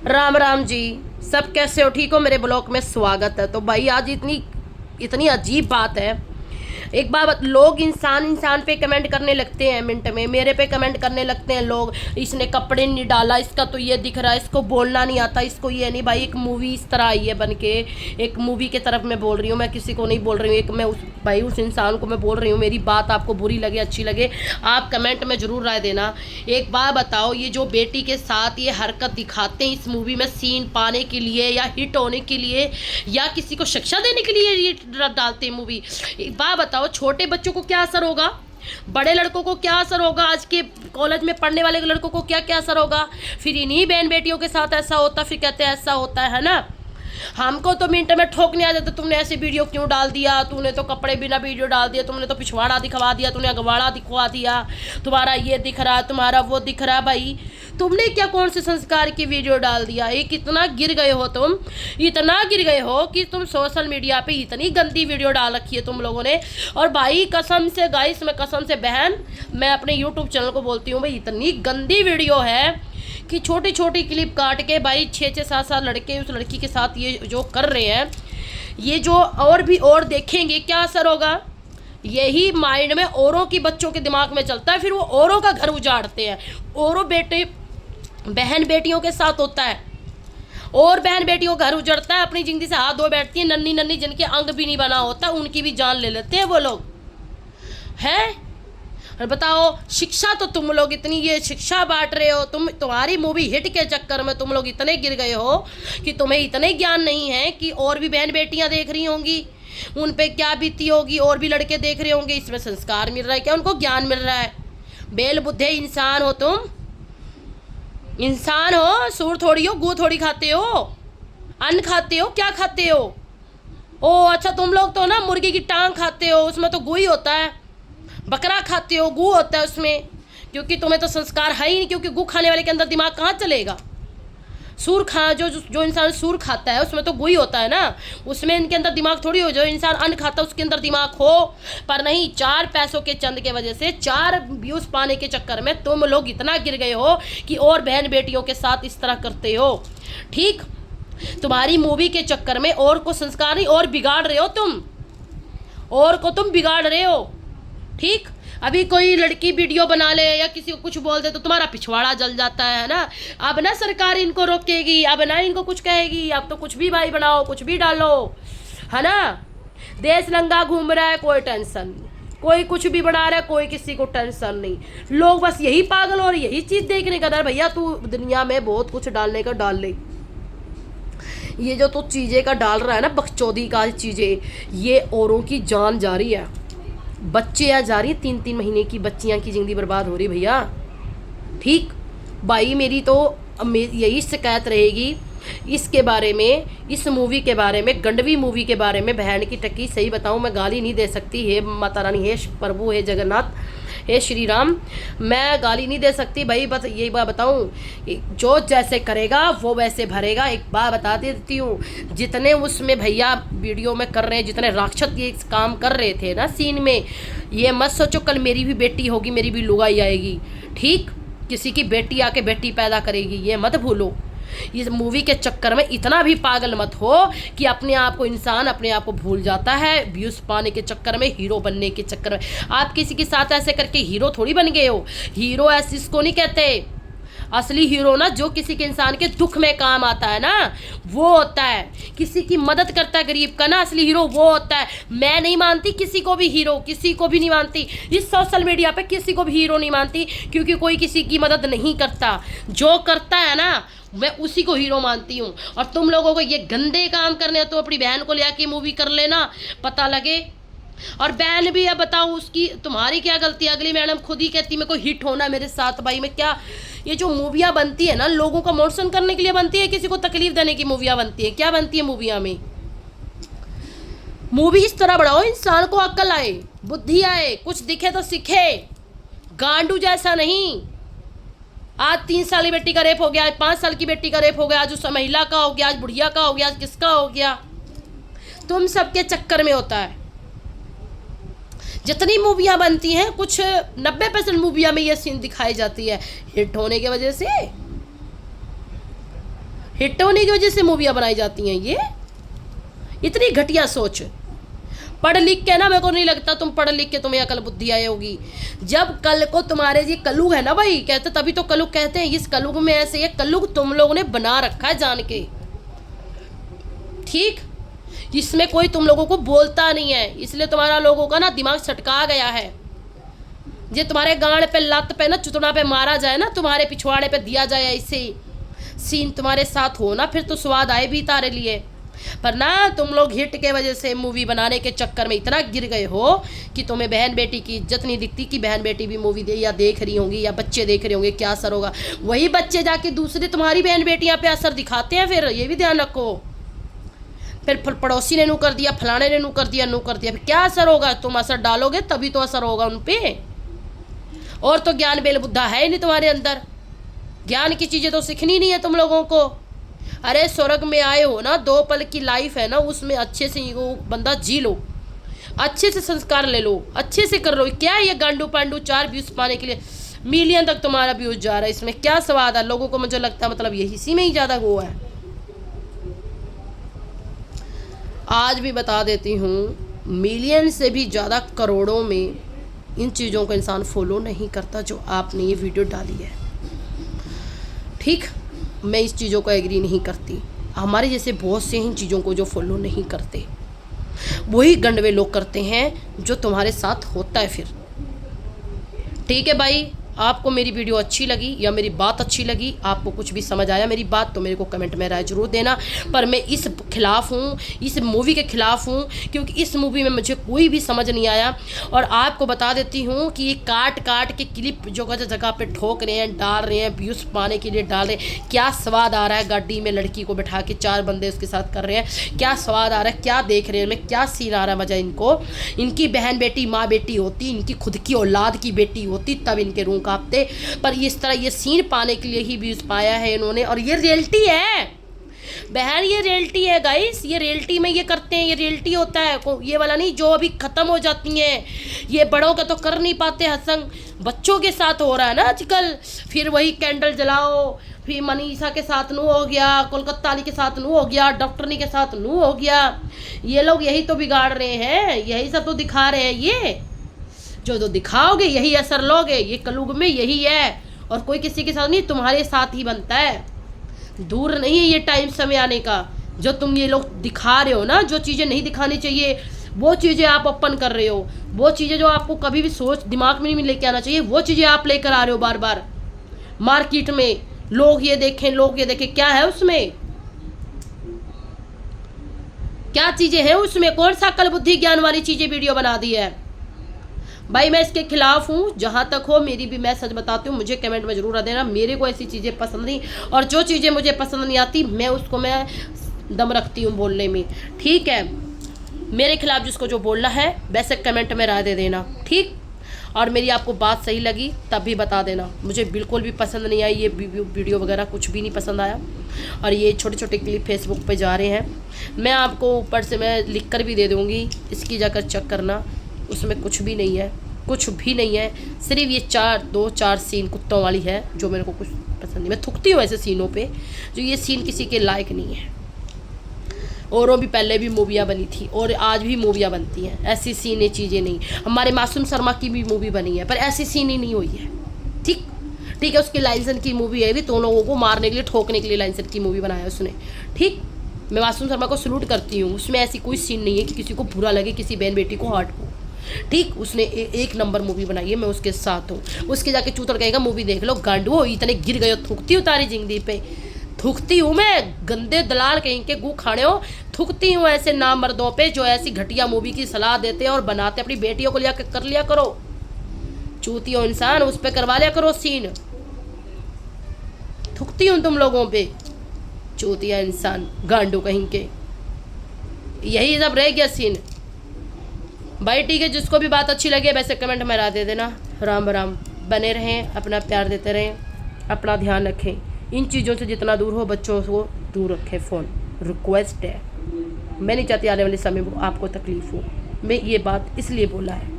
राम राम जी। सब कैसे हो? ठीक हो? मेरे ब्लॉग में स्वागत है। तो भाई आज इतनी इतनी अजीब बात है। एक बार लोग इंसान इंसान पे कमेंट करने लगते हैं, मिनट में मेरे पे कमेंट करने लगते हैं लोग। इसने कपड़े नहीं डाला, इसका तो ये दिख रहा है, इसको बोलना नहीं आता, इसको ये नहीं। भाई एक मूवी इस तरह आई है बन के, एक मूवी की तरफ मैं बोल रही हूँ, मैं किसी को नहीं बोल रही हूँ। एक मैं उस इंसान को मैं बोल रही हूँ। मेरी बात आपको बुरी लगे अच्छी लगे, आप कमेंट में ज़रूर राय देना। एक बात बताओ, ये जो बेटी के साथ ये हरकत दिखाते हैं इस मूवी में सीन पाने के लिए या हिट होने के लिए या किसी को शिक्षा देने के लिए ये डालते हैं मूवी। एक बात बताओ, छोटे बच्चों को क्या असर होगा, बड़े लड़कों को क्या असर होगा, आज के कॉलेज में पढ़ने वाले लड़कों को क्या क्या असर होगा। फिर इन्हीं बहन बेटियों के साथ ऐसा होता, फिर कहते हैं ऐसा होता है ना। हमको तो मिनट में ठोकने आ जाता, तुमने ऐसे वीडियो क्यों डाल दिया, तूने तो कपड़े बिना वीडियो डाल दिया, तुमने तो पिछवाड़ा दिखवा दिया, तूने अगवाड़ा दिखवा दिया, तुम्हारा ये दिख रहा, तुम्हारा वो दिख रहा। भाई तुमने क्या कौन से संस्कार की वीडियो डाल दिया? ये कितना गिर गए हो तुम, इतना गिर गए हो कि तुम सोशल मीडिया पे इतनी गंदी वीडियो डाल रखी है तुम लोगों ने। और भाई कसम से गाइस, मैं कसम से बहन, मैं अपने यूट्यूब चैनल को बोलती हूँ, भाई इतनी गंदी वीडियो है कि छोटी छोटी क्लिप काट के भाई 6-6 7-7 लड़के उस लड़की के साथ ये जो कर रहे हैं, ये जो और भी और देखेंगे क्या असर होगा। यही माइंड में औरों की बच्चों के दिमाग में चलता है, फिर वो औरों का घर उजाड़ते हैं। औरों बेटे बहन बेटियों के साथ होता है, और बहन बेटियों का घर उजड़ता है, अपनी जिंदगी से हाथ धो बैठती है। नन्ही नन्ही जिनके अंग भी नहीं बना होता उनकी भी जान ले लेते हैं वो लोग हैं। और बताओ, शिक्षा तो तुम लोग इतनी ये शिक्षा बांट रहे हो, तुम्हारी मूवी हिट के चक्कर में तुम लोग इतने गिर गए हो कि तुम्हें इतने ज्ञान नहीं है कि और भी बहन बेटियां देख रही होंगी, उन पे क्या बीती होगी, और भी लड़के देख रहे होंगे, इसमें संस्कार मिल रहा है क्या, उनको ज्ञान मिल रहा है? बेल बुद्धे इंसान हो तुम, इंसान हो, सूर थोड़ी हो, गू थोड़ी खाते हो, अन्न खाते हो, क्या खाते हो? ओ अच्छा, तुम लोग तो ना मुर्गी की टांग खाते हो, उसमें तो गू ही होता है। बकरा खाते हो, गू होता है उसमें, क्योंकि तुम्हें तो संस्कार है ही नहीं, क्योंकि गू खाने वाले के अंदर दिमाग कहाँ चलेगा। सूर खा जो इंसान सूर खाता है उसमें तो गू ही होता है ना, उसमें इनके अंदर दिमाग थोड़ी हो। जो इंसान अन्न खाता है उसके अंदर दिमाग हो, पर नहीं, 4 पैसों के चंद के वजह से, 4 व्यूज पाने के चक्कर में तुम लोग इतना गिर गए हो कि और बहन बेटियों के साथ इस तरह करते हो। ठीक, तुम्हारी मूवी के चक्कर में और को संस्कार नहीं, और बिगाड़ रहे हो तुम, और को तुम बिगाड़ रहे हो। ठीक, अभी कोई लड़की वीडियो बना ले या किसी को कुछ बोल दे तो तुम्हारा पिछवाड़ा जल जाता है ना। अब ना सरकार इनको रोकेगी, अब ना इनको कुछ कहेगी, अब तो कुछ भी भाई बनाओ, कुछ भी डालो, है ना। देश नंगा घूम रहा है, कोई टेंशन नहीं, कोई कुछ भी बना रहा है, कोई किसी को टेंशन नहीं। लोग बस यही पागल और यही चीज़ देखने का डर। भैया तू दुनिया में बहुत कुछ डालने का डाल ले, ये जो तू चीज़ें का डाल रहा है ना, बकचोदी का चीज़ें, ये औरों की जान जा रही है, बच्चे आ जा रही है, 3-3 महीने की बच्चियां की जिंदगी बर्बाद हो रही भैया। ठीक भाई, मेरी तो यही शिकायत रहेगी इसके बारे में, इस मूवी के बारे में, गंडवी मूवी के बारे में। बहन की टक्की, सही बताऊं मैं गाली नहीं दे सकती, हे माता रानी, हे प्रभु, हे जगन्नाथ, हे श्री राम, मैं गाली नहीं दे सकती भाई। बस यही बात बताऊं, जो जैसे करेगा वो वैसे भरेगा। एक बात बता देती हूँ, जितने उसमें भैया वीडियो में कर रहे हैं, जितने राक्षस ये काम कर रहे थे ना सीन में, ये मत सोचो कल मेरी भी बेटी होगी, मेरी भी लुगाई आएगी। ठीक, किसी की बेटी आके बेटी पैदा करेगी, ये मत भूलो। इस मूवी के चक्कर में इतना भी पागल मत हो कि अपने आप को इंसान अपने आप को भूल जाता है व्यूज पाने के चक्कर में, हीरो बनने के चक्कर में। आप किसी के साथ ऐसे करके हीरो थोड़ी बन गए हो। हीरो ऐसे इसको नहीं कहते, असली हीरो ना जो किसी के इंसान के दुख में काम आता है ना, वो होता है, किसी की मदद करता है गरीब का ना, असली हीरो वो होता है। मैं नहीं मानती किसी को भी हीरो, किसी को भी नहीं मानती, इस सोशल मीडिया पे किसी को भी हीरो नहीं मानती, क्योंकि कोई किसी की मदद नहीं करता। जो करता है ना मैं उसी को हीरो मानती हूँ। और तुम लोगों को ये गंदे काम करने हैं तो अपनी बहन को ले आके मूवी कर लेना, पता लगे। और बहन भी, अब बताओ उसकी तुम्हारी क्या गलती है? अगली मैडम खुद ही कहती मेरे को हिट होना मेरे साथ। भाई मैं क्या, ये जो मूवियाँ बनती है ना लोगों का मोशन करने के लिए बनती है, किसी को तकलीफ देने की मूवियाँ बनती है? क्या बनती है मूवियाँ में? मूवी इस तरह बढ़ाओ इंसान को अक्ल आए, बुद्धि आए, कुछ दिखे तो सीखे, गांडू जैसा नहीं। आज 3 साल की बेटी का रेप हो गया, आज 5 साल की बेटी का रेप हो गया, आज उस महिला का हो गया, आज बुढ़िया का हो गया, आज किसका हो गया। तुम सबके चक्कर में होता है। जितनी मूवियाँ बनती हैं, कुछ 90% मूवियाँ में ये सीन दिखाई जाती है, हिट होने की वजह से। हिट होने की वजह से मूवियाँ बनाई जाती हैं। ये इतनी घटिया सोच। पढ़ लिख के ना, मेरे को नहीं लगता तुम पढ़ लिख के तुम्हें अकल बुद्धि आई होगी। जब कल को तुम्हारे ये कलयुग है ना भाई, कहते तभी तो कलयुग कहते हैं। इस कलयुग में ऐसे ये कलयुग तुम लोगों ने बना रखा है जान के, ठीक। इसमें कोई तुम लोगों को बोलता नहीं है, इसलिए तुम्हारा लोगों का ना दिमाग सटका गया है। ये तुम्हारे गांड पे लत पे ना चुतड़ा पे मारा जाए ना, तुम्हारे पिछवाड़े पे दिया जाए ऐसे सीन तुम्हारे साथ हो ना, फिर तो स्वाद आए भी तारे लिए। पर ना तुम लोग हिट के वजह से मूवी बनाने के चक्कर में इतना गिर गए हो कि तुम्हें बहन बेटी की इज्जत नहीं दिखती कि बहन बेटी भी मूवी देख रही होंगी या बच्चे देख रहे होंगे, क्या असर होगा। वही बच्चे जाके दूसरे तुम्हारी बहन बेटियां पे असर दिखाते हैं, फिर ये भी ध्यान रखो। फिर पड़ोसी ने नू कर दिया, फलाने ने नू कर दिया, फिर क्या असर होगा। तुम असर डालोगे तभी तो असर होगा उन पे। और तो ज्ञान बेल बुद्धा है ही नहीं तुम्हारे अंदर, ज्ञान की चीज़ें तो सीखनी नहीं है तुम लोगों को। अरे स्वर्ग में आए हो ना, 2 पल की लाइफ है ना, उसमें अच्छे से वो बंदा जी लो, अच्छे से संस्कार ले लो, अच्छे से कर लो। क्या है ये गांडू पांडू 4 व्यूज पाने के लिए मिलियन तक तुम्हारा व्यूज जा रहा है, इसमें क्या स्वाद है। लोगों को मुझे लगता है मतलब यही इसी में ही ज़्यादा वो है। आज भी बता देती हूँ, मिलियन से भी ज़्यादा करोड़ों में इन चीज़ों को इंसान फॉलो नहीं करता जो आपने ये वीडियो डाली है, ठीक। मैं इस चीज़ों को एग्री नहीं करती। हमारे जैसे बहुत से इन चीज़ों को जो फॉलो नहीं करते, वही गंडवे लोग करते हैं जो तुम्हारे साथ होता है फिर, ठीक है भाई। आपको मेरी वीडियो अच्छी लगी या मेरी बात अच्छी लगी, आपको कुछ भी समझ आया मेरी बात, तो मेरे को कमेंट में राय जरूर देना। पर मैं इस खिलाफ़ हूँ, इस मूवी के ख़िलाफ़ हूँ, क्योंकि इस मूवी में मुझे कोई भी समझ नहीं आया। और आपको बता देती हूँ कि ये काट काट के क्लिप जगह जगह पे ठोक रहे हैं, डाल रहे हैं, व्यूज़ पाने के लिए डाल रहे हैं। क्या स्वाद आ रहा है, गाड़ी में लड़की को बैठा के 4 बंदे उसके साथ कर रहे हैं, क्या स्वाद आ रहा है, क्या देख रहे हैं, मैं क्या सीन आ रहा है मज़ा इनको। इनकी बहन बेटी माँ बेटी होती, इनकी खुद की औलाद की बेटी होती, तब इनके रूह कांपते। पर इस तरह ये सीन पाने के लिए ही व्यूज पाया है इन्होंने। और ये रियलिटी है बहन, ये रियलिटी है गाइस, ये रियलिटी में ये करते हैं, ये रियलिटी होता है। ये वाला नहीं जो अभी ख़त्म हो जाती हैं, ये बड़ों का तो कर नहीं पाते हसंग, बच्चों के साथ हो रहा है ना आजकल। फिर वही कैंडल जलाओ, फिर मनीषा के साथ नू हो गया, कोलकाता वाली के साथ नू हो गया, डॉक्टरनी के साथ नू हो गया। ये लोग यही तो बिगाड़ रहे हैं, यही सब तो दिखा रहे हैं। ये जो दिखाओगे यही असर लोगे, ये कलयुग में यही है। और कोई किसी के साथ नहीं, तुम्हारे साथ ही बनता है। दूर नहीं है ये टाइम समय आने का, जो तुम ये लोग दिखा रहे हो ना, जो चीज़ें नहीं दिखानी चाहिए वो चीज़ें आप ओपन कर रहे हो, वो चीज़ें जो आपको कभी भी सोच दिमाग में नहीं लेके आना चाहिए, वो चीज़ें आप लेकर आ रहे हो बार बार मार्केट में। लोग ये देखें, लोग ये देखें, क्या है उसमें, क्या चीज़ें हैं उसमें, कौन सा अक्ल बुद्धि ज्ञान वाली चीज़ें वीडियो बना दी है भाई। मैं इसके खिलाफ हूँ, जहाँ तक हो मेरी भी, मैं सच बताती हूँ, मुझे कमेंट में ज़रूर देना। मेरे को ऐसी चीज़ें पसंद नहीं, और जो चीज़ें मुझे पसंद नहीं आती मैं उसको मैं दम रखती हूँ बोलने में, ठीक है। मेरे खिलाफ जिसको जो बोलना है वैसे कमेंट में राय दे देना, ठीक। और मेरी आपको बात सही लगी तब भी बता देना। मुझे बिल्कुल भी पसंद नहीं आई ये वीडियो वगैरह, कुछ भी नहीं पसंद आया। और ये छोटे छोटे क्लिप फेसबुक पे जा रहे हैं, मैं आपको ऊपर से मैं लिख कर भी दे दूँगी, इसकी जाकर चेक करना। उसमें कुछ भी नहीं है, कुछ भी नहीं है। सिर्फ ये 2-4 सीन कुत्तों वाली है जो मेरे को कुछ पसंद नहीं। मैं थुकती हूँ ऐसे सीनों पे, जो ये सीन किसी के लायक नहीं है। औरों भी पहले भी मूवियाँ बनी थी और आज भी मूवियाँ बनती हैं, ऐसी सीन ये चीज़ें नहीं। हमारे मासूम शर्मा की भी मूवी बनी है पर ऐसी सीन ही नहीं हुई है, ठीक ठीक है। उसकी लाइंसन की मूवी है भी, तो लोगों को मारने के लिए ठोकने के लिए लाइंसन की मूवी बनाया उसने, ठीक। मैं मासूम शर्मा को सलूट करती हूँ, उसमें ऐसी कोई सीन नहीं है कि किसी को बुरा लगे, किसी बहन बेटी को हर्ट हो, ठीक। उसने एक नंबर मूवी बनाई है, मैं उसके साथ हूँ। उसके जाके चूतर कहेगा मूवी देख लो, गांडू हो इतने गिर गए हो, थूकती हूँ तारी जिंदगी पे, थूकती हूँ मैं। गंदे दलाल कहीं के गू खाने हो, थूकती हूँ ऐसे नाम मर्दों पे जो ऐसी घटिया मूवी की सलाह देते हैं और बनाते। अपनी बेटियों को लिया कर लिया करो, चूती हो इंसान, उस पर करवा लिया करो सीन। थूकती हूँ तुम लोगों पे, चूतिया इंसान, गांडू कहीं के। यही सब रह गया सीन भाई, ठीक है। जिसको भी बात अच्छी लगे वैसे कमेंट में राय दे देना। राम राम, बने रहें, अपना प्यार देते रहें, अपना ध्यान रखें। इन चीज़ों से जितना दूर हो बच्चों को दूर रखें। फ़ोन रिक्वेस्ट है, मैं नहीं चाहती आने वाले समय में आपको तकलीफ़ हो। मैं ये बात इसलिए बोला है।